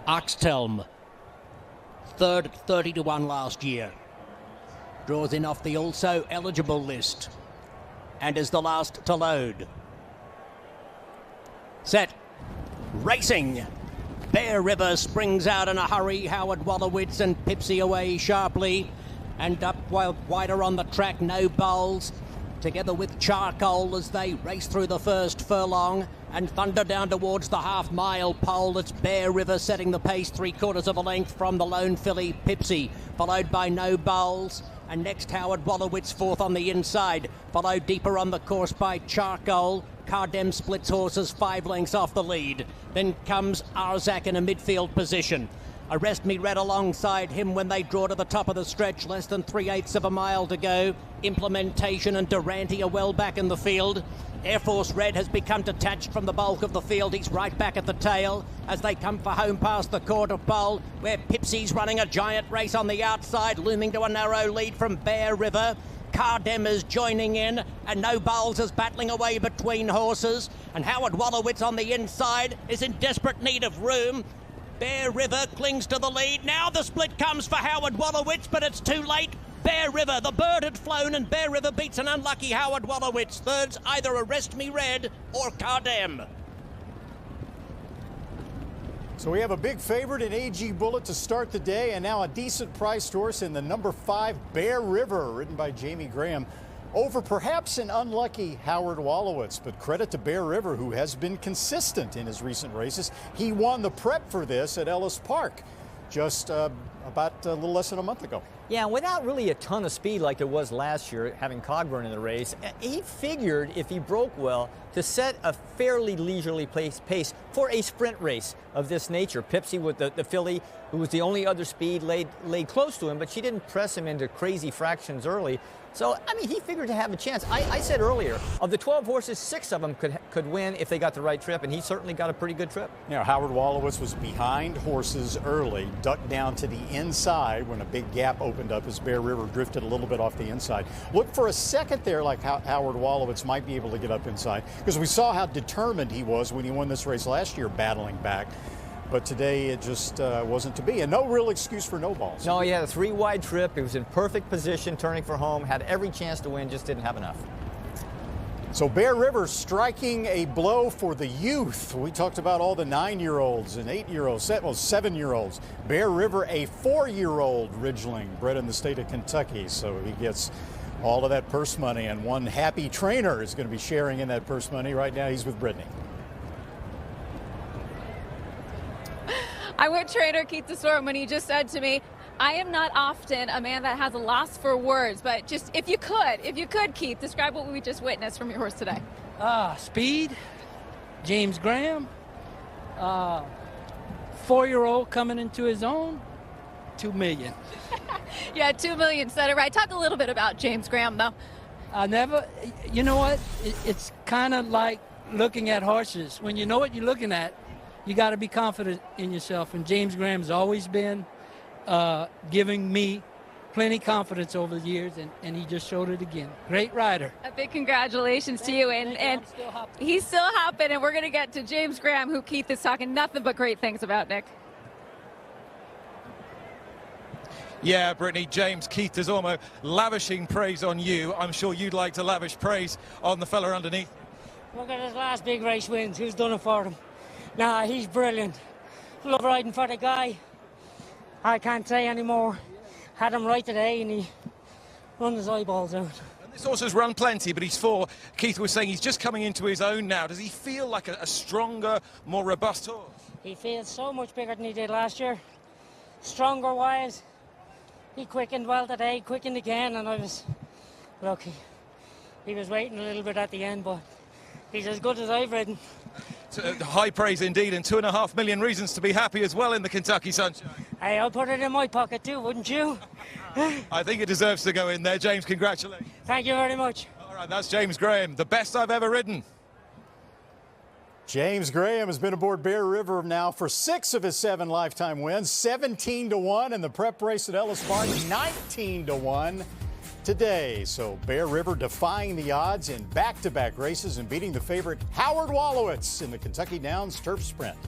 Oxtelm, third at 30 to 1 last year. Draws in off the also eligible list and is the last to load. Set. Racing. Bear River springs out in a hurry. Howard Wolowitz and Pipsy away sharply. And up wider on the track, No Bowls, together with Charcoal as they race through the first furlong and thunder down towards the half-mile pole. It's Bear River setting the pace, 3/4 of a length from the lone filly Pipsy, followed by No Bowls. And next, Howard Wolowitz, fourth on the inside, followed deeper on the course by Charcoal. Cardem splits horses 5 lengths off the lead. Then comes Arzak in a midfield position. Arrest Me Red alongside him when they draw to the top of the stretch, less than 3/8 of a mile to go. Implementation and Durante are well back in the field. Air Force Red has become detached from the bulk of the field. He's right back at the tail as they come for home past the quarter pole, where Pipsy's running a giant race on the outside, looming to a narrow lead from Bear River. Cardem is joining in, and No Bowls is battling away between horses. And Howard Wolowitz on the inside is in desperate need of room. Bear River clings to the lead. Now the split comes for Howard Wolowitz, but it's too late. Bear River, the bird had flown, and Bear River beats an unlucky Howard Wolowitz. Thirds either Arrest Me Red or Cardem. So we have a big favorite in AG Bullet to start the day, and now a decent priced horse in the number 5 Bear River, ridden by Jamie Graham, over perhaps an unlucky Howard Wolowitz. But credit to Bear River, who has been consistent in his recent races. He won the prep for this at Ellis Park just about a little less than a month ago. Yeah, without really a ton of speed like it was last year, having Cogburn in the race, he figured if he broke well to set a fairly leisurely pace for a sprint race of this nature. Pipsy with the filly, who was the only other speed, laid close to him, but she didn't press him into crazy fractions early. So, I mean, he figured to have a chance. I said earlier, of the 12 horses, 6 of them could win if they got the right trip, and he certainly got a pretty good trip. You know, Howard Wolowitz was behind horses early, ducked down to the inside when a big gap opened up as Bear River drifted a little bit off the inside. Look for a second there like how Howard Wolowitz might be able to get up inside, because we saw how determined he was when he won this race last year, battling back. But today it just wasn't to be, and no real excuse for No Balls. No, he had a 3-wide trip. He was in perfect position, turning for home, had every chance to win, just didn't have enough. So Bear River striking a blow for the youth. We talked about all the 9-year-olds and 8-year-olds, well, 7-year-olds. Bear River, a 4-year-old Ridgeling bred in the state of Kentucky. So he gets all of that purse money, and one happy trainer is going to be sharing in that purse money. Right now he's with Brittany. I'm with trainer Keith DeSorm when he just said to me, I am not often a man that has a loss for words, but just if you could, Keith, describe what we just witnessed from your horse today. Speed, James Graham, 4-year-old coming into his own, $2 million. Yeah, $2 million, said it right. Talk a little bit about James Graham, though. You know what? It's kind of like looking at horses. When you know what you're looking at, you got to be confident in yourself. And James Graham's always been giving me plenty confidence over the years, and he just showed it again. Great rider. A big congratulations to you. And he's still hopping, and we're going to get to James Graham, who Keith is talking nothing but great things about, Nick. Yeah, Brittany, James, Keith DeSormo lavishing praise on you. I'm sure you'd like to lavish praise on the fella underneath. Look at his last big race wins. Who's done it for him? Nah, he's brilliant. Love riding for the guy. I can't say anymore. Had him right today, and he run his eyeballs out. And this horse has run plenty, but he's 4. Keith was saying he's just coming into his own now. Does he feel like a stronger, more robust horse? He feels so much bigger than he did last year. Stronger wise. He quickened well today, quickened again, and I was lucky. He was waiting a little bit at the end, but he's as good as I've ridden. High praise indeed, and 2.5 million reasons to be happy as well in the Kentucky sunshine. Hey, I'll put it in my pocket too, wouldn't you? I think it deserves to go in there. James, congratulations. Thank you very much. All right, that's James Graham, the best I've ever ridden. James Graham has been aboard Bear River now for 6 of his 7 lifetime wins, 17 to 1 in the prep race at Ellis Park, 19 to 1 today. So Bear River defying the odds in back-to-back races and beating the favorite Howard Wolowitz in the Kentucky Downs Turf Sprint.